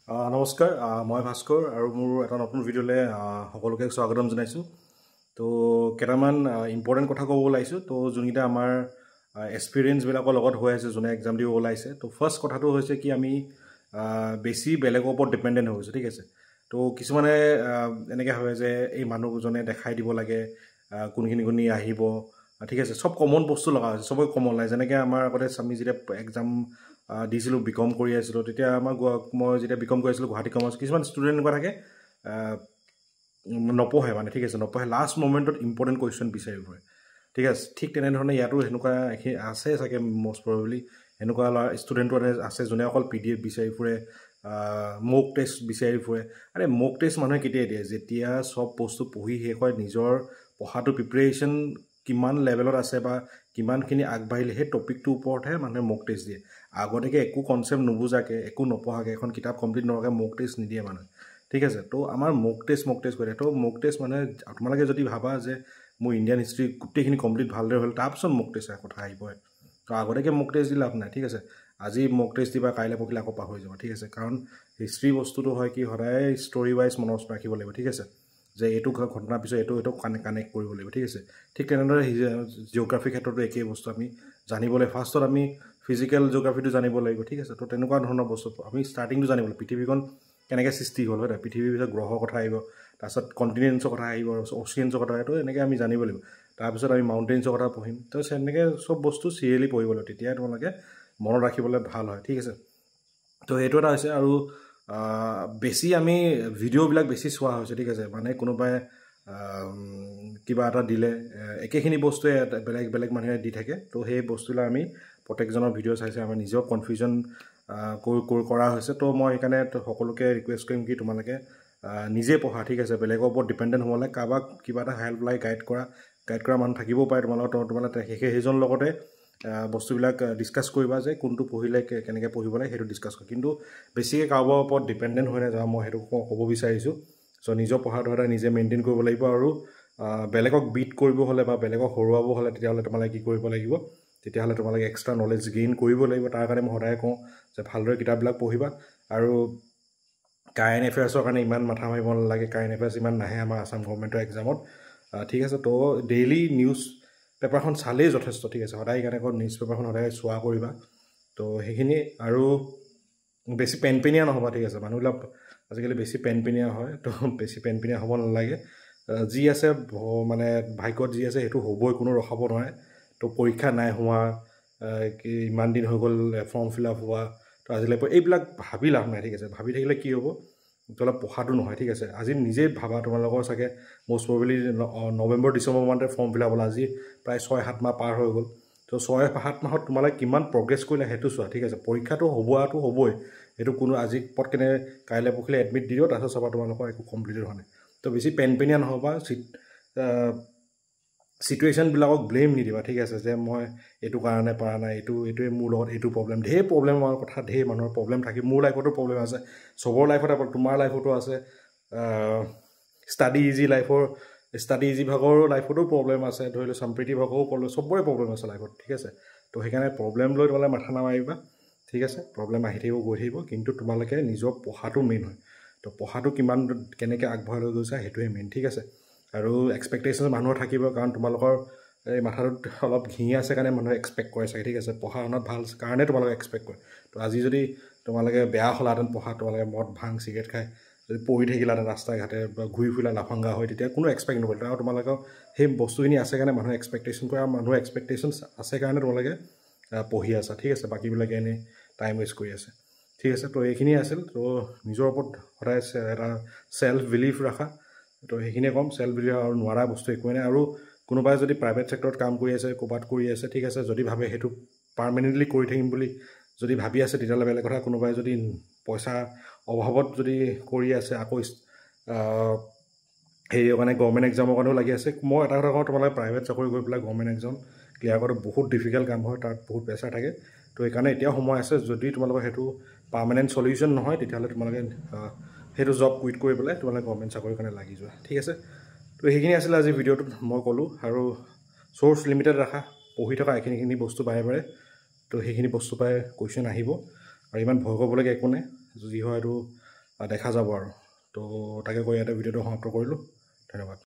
নমস্কাৰ মই ভাস্কৰ আৰু মোৰ এটা নতুন ভিডিঅ'লৈ সকলোকে স্বাগতম জনাইছোঁ। তো কেইটামান ইম্পৰ্টেণ্ট কথা ক'ব ওলাইছোঁ। তো যোনকেইটা আমাৰ এক্সপিৰিয়েঞ্চবিলাকৰ লগত হৈ আছে, যোনে এক্সাম দিব ওলাইছে। তো ফাৰ্ষ্ট কথাটো হৈছে কি আমি বেছি বেলেগৰ ওপৰত ডিপেণ্ডেণ্ট হৈ গৈছোঁ, ঠিক আছে। তো কিছুমানে এনেকৈ ভাবে যে এই মানুহজনে দেখাই দিব লাগে কোনখিনি আহিব, ঠিক আছে। চব কমন বস্তু লগা হৈছে, চবৰে কমন লাগে। যেনেকৈ আমাৰ আগতে আমি যেতিয়া এক্সাম দিছিলোঁ, বিকম কৰি আছিলোঁ, তেতিয়া মই যেতিয়া বিকম কৰি আছিলোঁ গুৱাহাটী কমাৰ্চ, কিছুমান ষ্টুডেণ্ট এনেকুৱা থাকে নপঢ়ে মানে, ঠিক আছে, নপঢ়ে, লাষ্ট মমেণ্টত ইম্পৰ্টেণ্ট কুৱেশ্যন বিচাৰি ফুৰে, ঠিক আছে। ঠিক তেনেধৰণে ইয়াতো সেনেকুৱা আছে চাগে, মষ্ট প্ৰবেবলি এনেকুৱা ষ্টুডেণ্টো আছে যোনে অকল PDF বিচাৰি ফুৰে, মক টেষ্ট বিচাৰি ফুৰে। আৰে মক টেষ্ট মানুহে কেতিয়া দিয়ে? যেতিয়া চব বস্তু পঢ়ি শেষ হয়, নিজৰ পঢ়াটো প্ৰিপেৰেশ্যন কিমান লেভেলত আছে বা কিমানখিনি আগবাঢ়িলে সেই টপিকটোৰ ওপৰতহে মানুহে মক টেষ্ট দিয়ে। আগতীয়াকৈ একো কনচেপ্ট নুবুজাকৈ, একো নপঢ়াকৈ, এখন কিতাপ কমপ্লিট নকৰাকৈ মক টেষ্ট নিদিয়ে মানুহে, ঠিক আছে। তো আমাৰ মক টেষ্ট কৰি দিয়ে। তো মক টেষ্ট মানে তোমালোকে যদি ভাবা যে মোৰ ইণ্ডিয়ান হিষ্ট্ৰী গোটেইখিনি কমপ্লিট ভালদৰে হ'ল, তাৰপিছত মক টেষ্ট কথা আহিব। তো আগতীয়াকৈ মক টেষ্ট দি লাভ নাই, ঠিক আছে। আজি মক টেষ্ট দিবা, কাইলৈ পঢ়িলে আকৌ পাহৰি যাব, ঠিক আছে। কাৰণ হিষ্ট্ৰী বস্তুটো হয় কি, সদায় ষ্টৰী ৱাইজ মনত ৰাখিব লাগিব, ঠিক আছে, যে এইটো ঘটনাৰ পিছত এইটো কানেক্ট কৰিব লাগিব, ঠিক আছে। ঠিক তেনেদৰে জিঅ'গ্ৰাফিৰ ক্ষেত্ৰতো একেই বস্তু আমি জানিব লাগিব। ফাৰ্ষ্টত আমি ফিজিকেল জিঅ'গ্ৰাফিটো জানিব লাগিব, ঠিক আছে। তো তেনেকুৱা ধৰণৰ বস্তু আমি ষ্টাৰ্টিংটো জানিব লাগিব। পৃথিৱীখন কেনেকৈ সৃষ্টি হ'ল, হয়, পৃথিৱীৰ পিছত গ্ৰহৰ কথা আহিব, তাৰপিছত কণ্টিনেণ্টছৰ কথা আহিব, অচিয়েন্সৰ কথা আহিব। এনেকৈ আমি জানিব লাগিব। তাৰপিছত আমি মাউণ্টেইনছৰ কথা পঢ়িম। তো তেনেকৈ চব বস্তু চিৰিয়েলি পঢ়িব লাগিব, তেতিয়া তোমালোকে মনত ৰাখিবলৈ ভাল হয়, ঠিক আছে। তো সেইটো এটা হৈছে। আৰু বেছি আমি ভিডিঅ'বিলাক বেছি চোৱা হৈছে, ঠিক আছে। মানে কোনোবাই কিবা এটা দিলে একেখিনি বস্তুৱে বেলেগ বেলেগ মানুহে দি থাকে। তো সেই বস্তুবিলাক আমি প্ৰত্যেকজনৰ ভিডিঅ' চাইছে আমাৰ নিজক কনফিউজন কৰা হৈছে। তো মই সেইকাৰণে সকলোকে ৰিকুৱেষ্ট কৰিম কি তোমালোকে নিজে পঢ়া, ঠিক আছে। বেলেগৰ ওপৰত ডিপেণ্ডেণ্ট হ'ব লাগে। কাৰোবাক কিবা এটা হেল্প লাগে, গাইড কৰা মানুহ থাকিবও পাৰে তোমালোকে সেইজন লগতে বস্তুবিলাক ডিছকাছ কৰিবা যে কোনটো পঢ়িলে কেনেকৈ পঢ়িব লাগে, সেইটো ডিছকাছ কৰা। কিন্তু বেছিকৈ কাৰোবাৰ ওপৰত ডিপেণ্ডেণ্ট হৈ নাযাওঁ, মই সেইটো ক'ব বিচাৰিছোঁ। চ' নিজৰ পঢ়াটো সদায় নিজে মেইনটেইন কৰিব লাগিব। আৰু বেলেগক বিট কৰিব হ'লে বা বেলেগক হৰুৱাব হ'লে তেতিয়াহ'লে তোমালোকে কি কৰিব লাগিব, তেতিয়াহ'লে তোমালোকে এক্সট্ৰা নলেজ গেইন কৰিব লাগিব। তাৰ কাৰণে মই সদায় কওঁ যে ভালদৰে কিতাপবিলাক পঢ়িবা। আৰু কাৰেণ্ট এফেয়াৰ্ছৰ কাৰণে ইমান মাথা মাৰিব নালাগে, কাৰেণ্ট এফেয়াৰ্ছ ইমান নাহে আমাৰ আছাম গভৰ্ণমেণ্টৰ এক্সামত, ঠিক আছে। তো ডেইলি নিউজ পেপাৰখন চালেই যথেষ্ট, ঠিক আছে। সদায় সেইকাৰণে আকৌ নিউজ পেপাৰখন সদায় চোৱা কৰিবা। তো সেইখিনি। আৰু বেছি পেনপেনীয়া নহ'বা, ঠিক আছে। মানুহবিলাক আজিকালি বেছি পেনপেনীয়া হয়, তো বেছি পেনপেনীয়া হ'ব নালাগে। যি আছে মানে ভাগ্যত যি আছে সেইটো হ'বই, কোনো ৰখাব নোৱাৰে। তো পৰীক্ষা নাই হোৱা, কি ইমান দিন হৈ গ'ল ফৰ্ম ফিল আপ হোৱা, তো আজিলৈ এইবিলাক ভাবি লাভ নাই, ঠিক আছে। ভাবি থাকিলে কি হ'ব, অলপ পঢ়াটো নহয়, ঠিক আছে। আজি নিজেই ভাবা, তোমালোকৰ চাগে মষ্ট প্ৰবেবলি নৱেম্বৰ ডিচেম্বৰ মানতে ফৰ্ম ফিল আপ হ'ল, আজি প্ৰায় 6-7 মাহ পাৰ হৈ গ'ল। তো 6-7 মাহত তোমালোকে কিমান প্ৰগ্ৰেছ কৰিলে সেইটো চোৱা, ঠিক আছে। পৰীক্ষাটো হ'বই, সেইটো কোনো আজি পটকেনে কাইলৈ পঢ়িলে এডমিট দি দিওঁ, তাৰপিছত চাবা তোমালোকৰ একো কমপ্লিটেড হোৱা নাই। তো বেছি পেনপেনীয়া নহ'বা, চিটুৱেশ্যনবিলাকক ব্লেম নিদিবা, ঠিক আছে, যে মই এইটো কাৰণে পৰা নাই, এইটোৱে মোৰ লগত এইটো প্ৰব্লেম। ঢেৰ প্ৰব্লেমৰ কথা, ঢেৰ মানুহৰ প্ৰব্লেম থাকে। মোৰ লাইফতো প্ৰব্লেম আছে, চবৰ লাইফতে, তোমাৰ লাইফতো আছে। ষ্টাডি ইজি ভাগৰো লাইফতো প্ৰব্লেম আছে, ধৰি লওক সম্প্ৰীতি ভাগৰো প্ৰব্লেম, চবৰে প্ৰব্লেম আছে লাইফত, ঠিক আছে। তো সেইকাৰণে প্ৰব্লেম লৈ তোমালোকে মাথা নামাৰিবা, ঠিক আছে। প্ৰব্লেম আহি থাকিব, গৈ থাকিব, কিন্তু তোমালোকে নিজৰ পঢ়াটো মেইন হয়। তো পঢ়াটো কেনেকৈ আগবঢ়াই লৈ গৈছা সেইটোৱে মেইন, ঠিক আছে। আৰু এক্সপেক্টেশ্যন মানুহৰ থাকিব, কাৰণ তোমালোকৰ এই মাথাটোত অলপ ঘিঁ আছে কাৰণে মানুহে এক্সপেক্ট কৰে চাগে, ঠিক আছে। পঢ়া শুনাত ভাল কাৰণে তোমালোকে এক্সপেক্ট কৰে। তো আজি যদি তোমালোকে বেয়া হ'লাহেঁতেন পঢ়া, তোমালোকে মদ ভাং চিগাৰেট খাই যদি পঢ়ি থাকিলাহেঁতেন ৰাস্তাই ঘাটে বা ঘূৰি ফুৰিলা লাফাংগা হয়, তেতিয়া কোনো এক্সপেক্ট নকৰিলে। আৰু তোমালোকৰ সেই বস্তুখিনি আছে কাৰণে মানুহে এক্সপেক্টেশ্যন কৰে, আৰু মানুহৰ এক্সপেক্টেশ্যন আছে কাৰণে তোমালোকে পঢ়ি আছা, ঠিক আছে। বাকীবিলাকে এনেই টাইম ৱেষ্ট কৰি আছে, ঠিক আছে। তো এইখিনিয়ে আছিল। তো নিজৰ ওপৰত সদায় এটা চেল্ফ বিলিভ ৰাখা। তো সেইখিনিয়ে ক'ম, চেল্ফ বিলিভ আৰু নোৱাৰা বস্তু একোৱেই নাই। আৰু কোনোবাই যদি প্ৰাইভেট ছেক্টৰত কাম কৰি আছে, ক'ৰবাত কৰি আছে, ঠিক আছে, যদি ভাবে সেইটো পাৰ্মানেণ্টলি কৰি থাকিম বুলি যদি ভাবি আছে, তেতিয়াহ'লে বেলেগ কথা। কোনোবাই যদি পইচা অভাৱত যদি কৰি আছে, আকৌ হেৰিৰ কাৰণে গভৰ্ণমেণ্ট এক্সামৰ কাৰণেও লাগি আছে, মই এটা কথা কওঁ, তোমালোকে প্ৰাইভেট চাকৰি কৰি পেলাই গভৰ্ণমেণ্ট এক্সাম ক্লিয়াৰ কৰাটো বহুত ডিফিকাল্ট কাম হয়, তাত বহুত প্ৰেছাৰ থাকে। তো সেইকাৰণে এতিয়াও সময় আছে। যদি তোমালোকৰ সেইটো পাৰ্মানেণ্ট চলিউশ্যন নহয়, তেতিয়াহ'লে তোমালোকে সেইটো জব কুইট কৰি পেলাই তোমালোকে গভৰ্ণমেণ্ট চাকৰিৰ কাৰণে লাগি যোৱা, ঠিক আছে। তো সেইখিনি আছিলে আজি ভিডিঅ'টোত মই ক'লোঁ। আৰু চ'ৰ্চ লিমিটেড ৰাখা, পঢ়ি থকা এইখিনি বস্তু বাৰে। তো সেইখিনি বস্তু পাই কুৱেশ্যন আহিব, আৰু ইমান ভয় কৰিবলগীয়া একো নাই। যি হয় এইটো দেখা যাব আৰু তো তাকে কৈ ইয়াতে ভিডিঅ'টো সমাপ্ত কৰিলোঁ ধন্যবাদ